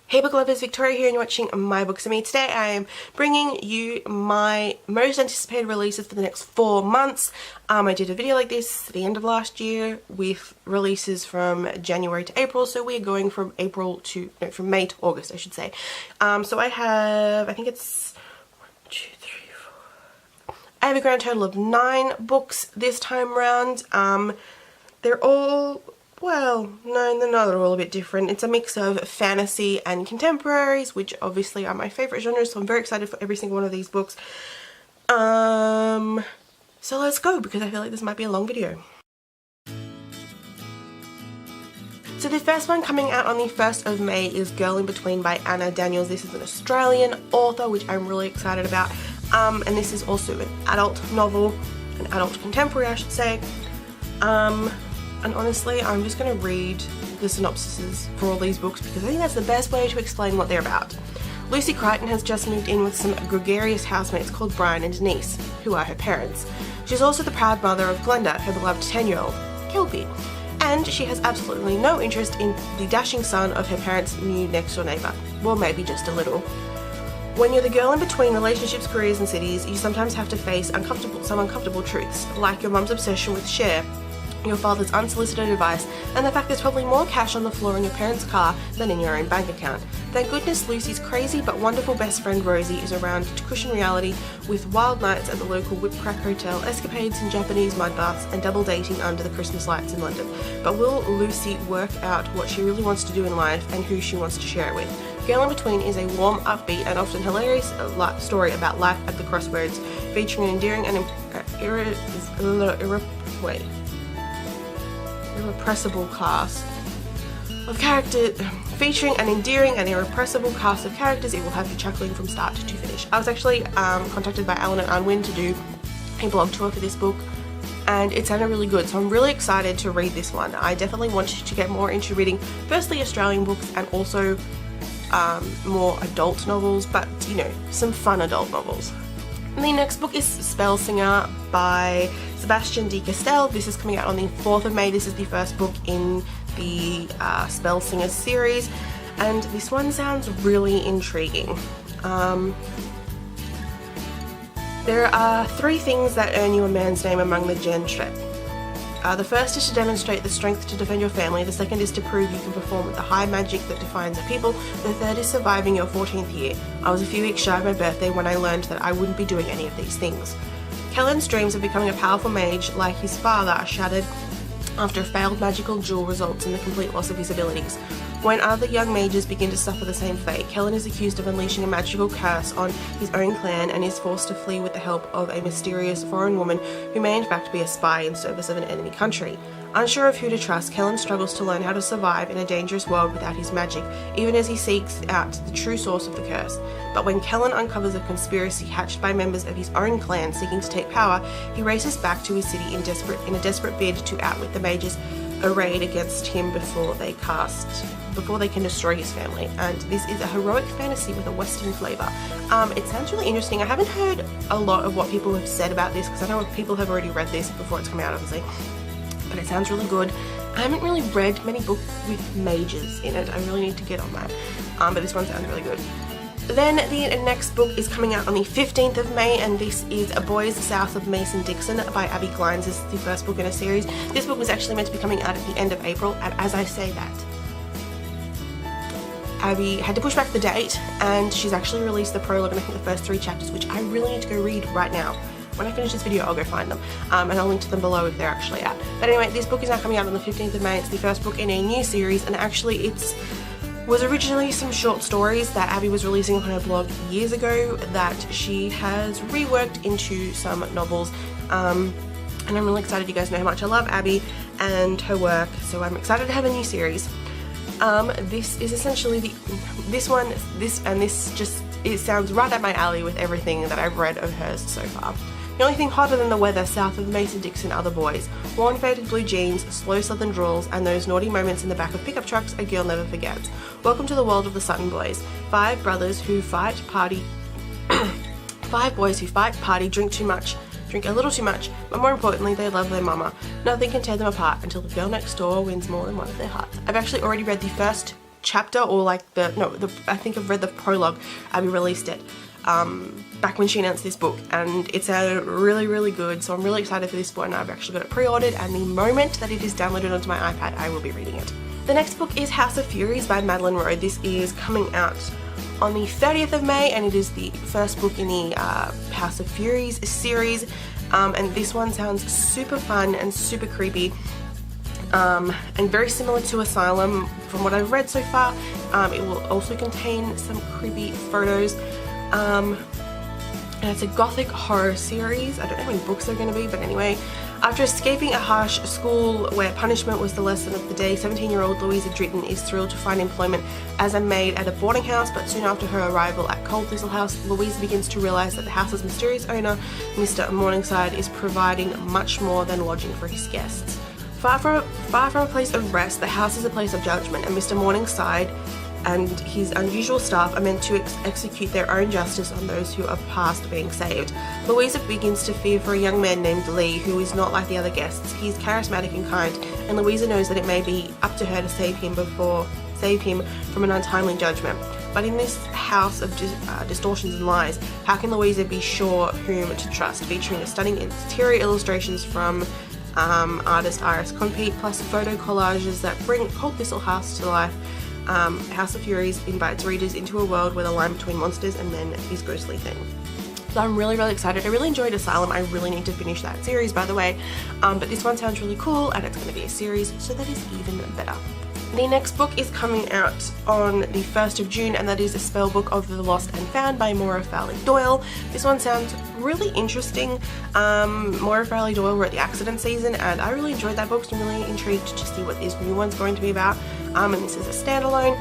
Hey book lovers, Victoria here and you're watching My Books Areme. Today I am bringing you my most anticipated releases for the next 4 months. I did a video like this at the end of last year with releases from January to April, so we are going from from May to August, I should say. So I have, I think it's 1, 2, 3, 4. I have a grand total of 9 books this time round. They're all, well, no, they're not all a bit different. It's a mix of fantasy and contemporaries, which obviously are my favourite genres, so I'm very excited for every single one of these books. So let's go, because I feel like this might be a long video. So the first one coming out on the 1st of May is Girl in Between by Anna Daniels. This is an Australian author, which I'm really excited about. And this is also an adult novel, an adult contemporary I should say. And honestly, I'm just going to read the synopsises for all these books because I think that's the best way to explain what they're about. Lucy Crichton has just moved in with some gregarious housemates called Brian and Denise, who are her parents. She's also the proud mother of Glenda, her beloved 10-year-old, Kelpie. And she has absolutely no interest in the dashing son of her parents' new next-door neighbour. Well, maybe just a little. When you're the girl in between relationships, careers and cities, you sometimes have to face some uncomfortable truths, like your mum's obsession with Cher, your father's unsolicited advice, and the fact there's probably more cash on the floor in your parents' car than in your own bank account. Thank goodness Lucy's crazy but wonderful best friend Rosie is around to cushion reality with wild nights at the local Whip Crack Hotel, escapades in Japanese mud baths, and double dating under the Christmas lights in London. But will Lucy work out what she really wants to do in life and who she wants to share it with? Girl in Between is a warm, upbeat, and often hilarious story about life at the crossroads, featuring an endearing and irrepressible cast of characters. Featuring an endearing and irrepressible cast of characters, it will have you chuckling from start to finish. I was actually contacted by Alan and Unwin to do a blog tour for this book, and it sounded really good, so I'm really excited to read this one. I definitely want to get more into reading firstly Australian books and also more adult novels, but you know, some fun adult novels. The next book is Spell Singer by Sebastian de Castell. This is coming out on the 4th of May. This is the first book in the Spell Singer series, and this one sounds really intriguing. There are 3 things that earn you a man's name among the gentry. The first is to demonstrate the strength to defend your family, the second is to prove you can perform with the high magic that defines a people, the third is surviving your 14th year. I was a few weeks shy of my birthday when I learned that I wouldn't be doing any of these things. Kellen's dreams of becoming a powerful mage like his father are shattered after a failed magical duel results in the complete loss of his abilities. When other young mages begin to suffer the same fate, Kellen is accused of unleashing a magical curse on his own clan and is forced to flee with the help of a mysterious foreign woman who may in fact be a spy in service of an enemy country. Unsure of who to trust, Kellen struggles to learn how to survive in a dangerous world without his magic, even as he seeks out the true source of the curse. But when Kellen uncovers a conspiracy hatched by members of his own clan seeking to take power, he races back to his city in a desperate bid to outwit the mages arrayed against him before they can destroy his family. And this is a heroic fantasy with a western flavour. It sounds really interesting. I haven't heard a lot of what people have said about this because I know people have already read this before it's come out, obviously, but it sounds really good. I haven't really read many books with mages in it. I really need to get on that, but this one sounds really good. Then the next book is coming out on the 15th of May, and this is A Boys South of Mason Dixon by Abby Glines. This is the first book in a series. This book was actually meant to be coming out at the end of April, and as I say that, Abby had to push back the date, and she's actually released the prologue and I think the first 3 chapters, which I really need to go read right now. When I finish this video, I'll go find them, and I'll link to them below if they're actually out. But anyway, this book is now coming out on the 15th of May. It's the first book in a new series, and actually was originally some short stories that Abby was releasing on her blog years ago that she has reworked into some novels, and I'm really excited. You guys know how much I love Abby and her work, so I'm excited to have a new series. This is essentially it sounds right up my alley with everything that I've read of hers so far. The only thing hotter than the weather south of Mason Dixon are the boys. Worn faded blue jeans, slow southern drawls, and those naughty moments in the back of pickup trucks a girl never forgets. Welcome to the world of the Sutton boys. 5 brothers who fight, party 5 boys who fight, party, drink a little too much, but more importantly, they love their mama. Nothing can tear them apart until the girl next door wins more than one of their hearts. I've actually already read the first chapter, or like I think I've read the prologue. Abby released it back when she announced this book, and it sounded really good, so I'm really excited for this book, and I've actually got it pre-ordered, and the moment that it is downloaded onto my iPad I will be reading it. The next book is House of Furies by Madeline Rowe. This is coming out on the 30th of May, and it is the first book in the House of Furies series, and this one sounds super fun and super creepy, and very similar to Asylum from what I've read so far. It will also contain some creepy photos, and it's a gothic horror series. I don't know how many books they're going to be, but anyway. After escaping a harsh school where punishment was the lesson of the day, 17-year-old Louisa Dritten is thrilled to find employment as a maid at a boarding house, but soon after her arrival at Cold Thistle House, Louisa begins to realise that the house's mysterious owner, Mr. Morningside, is providing much more than lodging for his guests. Far from a place of rest, the house is a place of judgment, and Mr. Morningside and his unusual staff are meant to execute their own justice on those who are past being saved. Louisa begins to fear for a young man named Lee, who is not like the other guests. He's charismatic and kind, and Louisa knows that it may be up to her to save him from an untimely judgment. But in this house of distortions and lies, how can Louisa be sure whom to trust? Featuring stunning interior illustrations from artist Iris Compete, plus photo collages that bring Cold Thistle House to life. House of Furies invites readers into a world where the line between monsters and men is ghostly thin. So I'm really excited. I really enjoyed Asylum. I really need to finish that series, by the way, but this one sounds really cool, and it's going to be a series, so that is even better. The next book is coming out on the 1st of June, and that is A Spell Book of the Lost and Found by Maura Fowley-Doyle. This one sounds really interesting. Maura Fowley-Doyle wrote The Accident Season, and I really enjoyed that book, so I'm really intrigued to see what this new one's going to be about. And this is a standalone.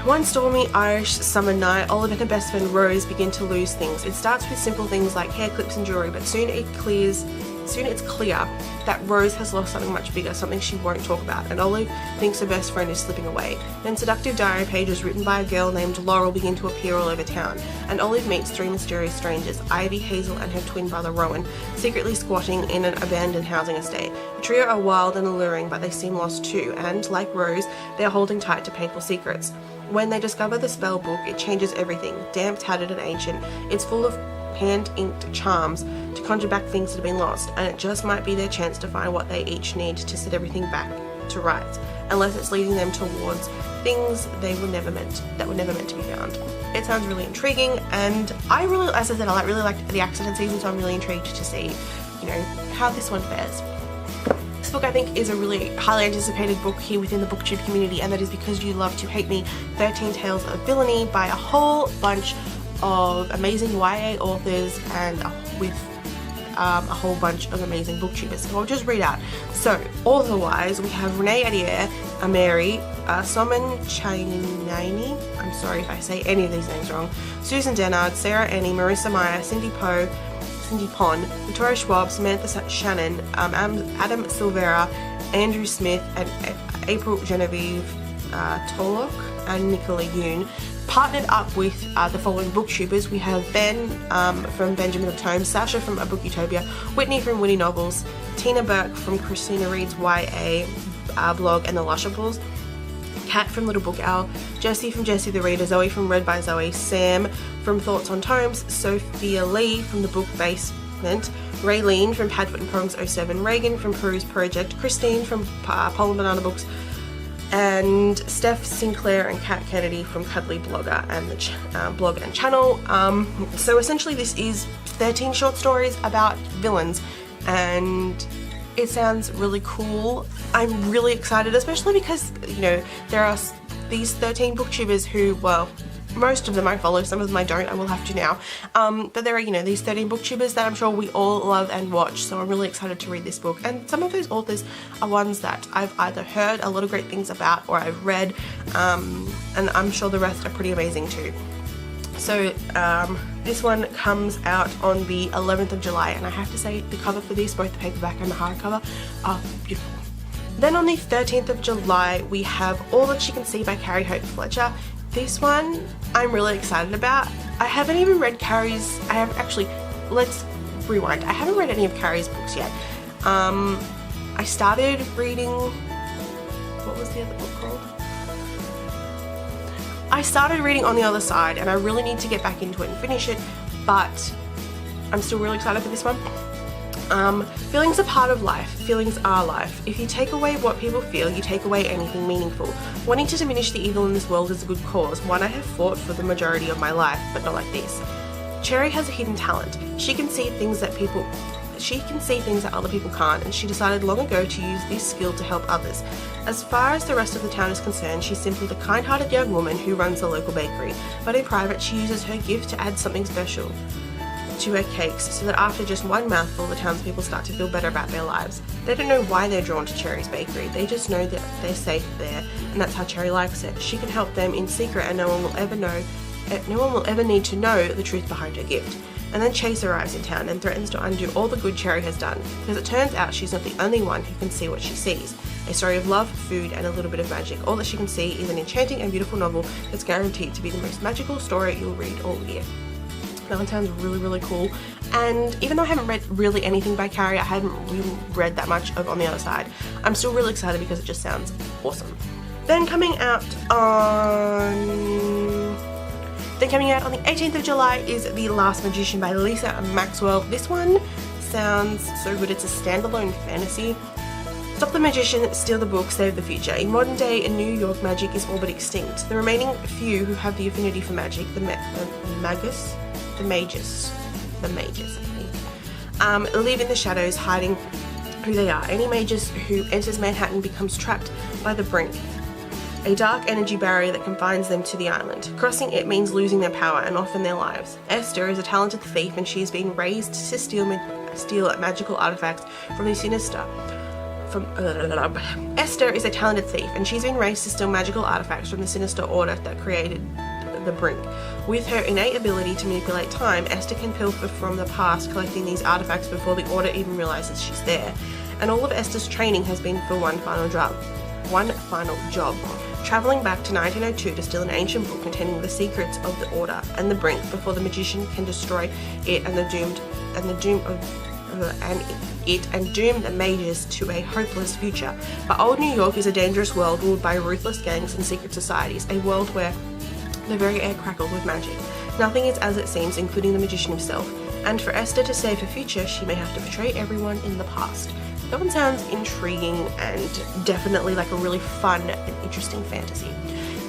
One stormy Irish summer night, Olive and her best friend Rose begin to lose things. It starts with simple things like hair clips and jewelry, but soon it's clear that Rose has lost something much bigger, something she won't talk about, and Olive thinks her best friend is slipping away. Then seductive diary pages written by a girl named Laurel begin to appear all over town, and Olive meets three mysterious strangers, Ivy, Hazel and her twin brother Rowan, secretly squatting in an abandoned housing estate. The trio are wild and alluring, but they seem lost too, and, like Rose, they are holding tight to painful secrets. When they discover the spell book, it changes everything. Damp, tattered and ancient, it's full of hand-inked charms to conjure back things that have been lost, and it just might be their chance to find what they each need to set everything back to rights, unless it's leading them towards things that were never meant to be found. It sounds really intriguing, and I really, as I said, I really liked The Accident Season, so I'm really intrigued to see, how this one fares. This book I think is a really highly anticipated book here within the booktube community, and that is Because You Love to Hate Me, 13 Tales of Villainy by a whole bunch of amazing YA authors and with a whole bunch of amazing booktubers. So I'll just read out. So, author-wise, we have Renee Adair, Ameri, Soman Chainani, I'm sorry if I say any of these names wrong, Susan Dennard, Sarah Annie, Marissa Meyer, Cindy Pond, Victoria Schwab, Samantha Shannon, Adam Silvera, Andrew Smith, and April Genevieve Tollock, and Nicola Yoon. Partnered up with the following booktubers. We have Ben from Benjamin of Tome, Sasha from A Book Utopia, Whitney from Witty Novels, Tina Burke from Christina Reed's YA blog and the Lushables, Kat from Little Book Owl, Jessie from Jessie the Reader, Zoe from Read by Zoe, Sam from Thoughts on Tomes, Sophia Lee from The Book Basement, Raylene from Padfoot and Prongs 07, Reagan from Peruse Project, Christine from Polar Banana Books, and Steph Sinclair and Kat Kennedy from Cuddly Blogger and the blog and channel. So essentially this is 13 short stories about villains, and it sounds really cool. I'm really excited, especially because, there are these 13 booktubers who, well, most of them I follow, some of them I don't, I will have to now. But there are, these 13 booktubers that I'm sure we all love and watch, so I'm really excited to read this book. And some of those authors are ones that I've either heard a lot of great things about or I've read, and I'm sure the rest are pretty amazing too. So this one comes out on the 11th of July, and I have to say the cover for this, both the paperback and the hardcover, are beautiful. Then on the 13th of July, we have All That She Can See by Carrie Hope Fletcher. This one I'm really excited about. I haven't even read Carrie's, let's rewind. I haven't read any of Carrie's books yet. I started reading, what was the other book called? I started reading On the Other Side and I really need to get back into it and finish it, but I'm still really excited for this one. Feelings are part of life. Feelings are life. If you take away what people feel, you take away anything meaningful. Wanting to diminish the evil in this world is a good cause, one I have fought for the majority of my life, but not like this. Cherry has a hidden talent. She can see things that other people can't, and she decided long ago to use this skill to help others. As far as the rest of the town is concerned, she's simply the kind-hearted young woman who runs the local bakery, but in private she uses her gift to add something special to her cakes, so that after just one mouthful the townspeople start to feel better about their lives. They don't know why they're drawn to Cherry's bakery, they just know that they're safe there, and that's how Cherry likes it. She can help them in secret and no one will ever need to know the truth behind her gift. And then Chase arrives in town and threatens to undo all the good Cherry has done, because it turns out she's not the only one who can see what she sees. A story of love, food, and a little bit of magic. All that she can see is an enchanting and beautiful novel that's guaranteed to be the most magical story you'll read all year. That one sounds really, really cool. And even though I haven't read really anything by Carrie, I haven't really read that much of On the Other Side, I'm still really excited because it just sounds awesome. Then coming out on the 18th of July is The Last Magician by Lisa Maxwell. This one sounds so good. It's a standalone fantasy. Stop the magician, steal the book, save the future. In modern day, in New York, magic is all but extinct. The remaining few who have the affinity for magic, the mages, I think, live in the shadows, hiding who they are. Any magus who enters Manhattan becomes trapped by the brink, a dark energy barrier that confines them to the island. Crossing it means losing their power and often their lives. Esther is a talented thief and she is being raised to steal magical artifacts from the sinister. Esther is a talented thief and she's been raised to steal magical artifacts from the sinister order that created the brink. With her innate ability to manipulate time, Esther can pilfer from the past, collecting these artifacts before the order even realizes she's there. And all of Esther's training has been for one final job. Traveling back to 1902 to steal an ancient book containing the secrets of the order and the brink before the magician can destroy it and doom the mages to a hopeless future. But old New York is a dangerous world ruled by ruthless gangs and secret societies, a world where the very air crackled with magic. Nothing is as it seems, including the magician himself. And for Esther to save her future, she may have to betray everyone in the past. That one sounds intriguing and definitely like a really fun and interesting fantasy.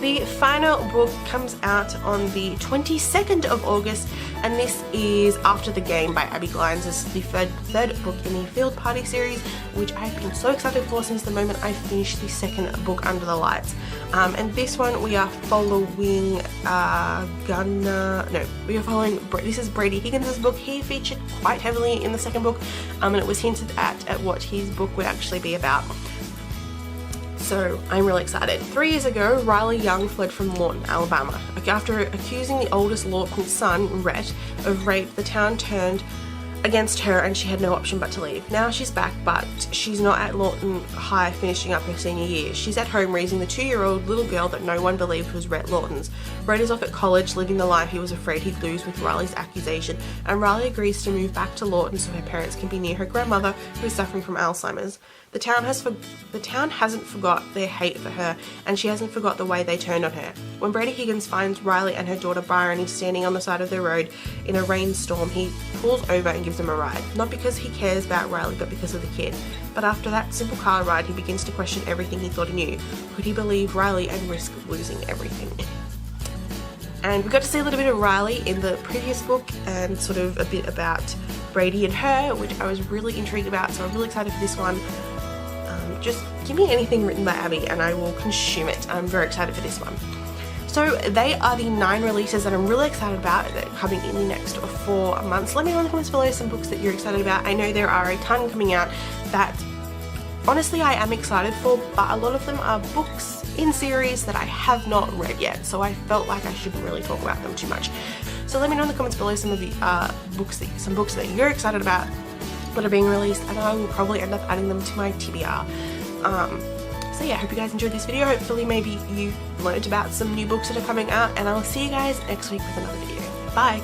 The final book comes out on the 22nd of August, and this is After the Game by Abby Glines. This is the third book in the Field Party series, which I've been so excited for since the moment I finished the second book, Under the Lights. And this one we are following this is Brady Higgins' book. He featured quite heavily in the second book, and it was hinted at what his book would actually be about. So I'm really excited. 3 years ago, Riley Young fled from Lawton, Alabama. After accusing the oldest Lawton's son, Rhett, of rape, the town turned against her and she had no option but to leave. Now she's back, but she's not at Lawton High finishing up her senior year. She's at home raising the 2-year-old little girl that no one believed was Rhett Lawton's. Rhett is off at college, living the life he was afraid he'd lose with Riley's accusation, and Riley agrees to move back to Lawton so her parents can be near her grandmother, who is suffering from Alzheimer's. The town hasn't forgot their hate for her, and she hasn't forgot the way they turned on her. When Brady Higgins finds Riley and her daughter Bryony standing on the side of the road in a rainstorm, he pulls over and gives them a ride. Not because he cares about Riley, but because of the kid. But after that simple car ride, he begins to question everything he thought he knew. Could he believe Riley and risk losing everything? And we got to see a little bit of Riley in the previous book and sort of a bit about Brady and her, which I was really intrigued about, so I'm really excited for this one. Just give me anything written by Abby and I will consume it. I'm very excited for this one. So they are the 9 releases that I'm really excited about that are coming in the next 4 months. Let me know in the comments below some books that you're excited about. I know there are a ton coming out that honestly I am excited for, but a lot of them are books in series that I have not read yet, so I felt like I shouldn't really talk about them too much. So let me know in the comments below some of the books that you're excited about that are being released, and I will probably end up adding them to my TBR. So yeah, I hope you guys enjoyed this video. Hopefully maybe you learned about some new books that are coming out, and I will see you guys next week with another video. Bye!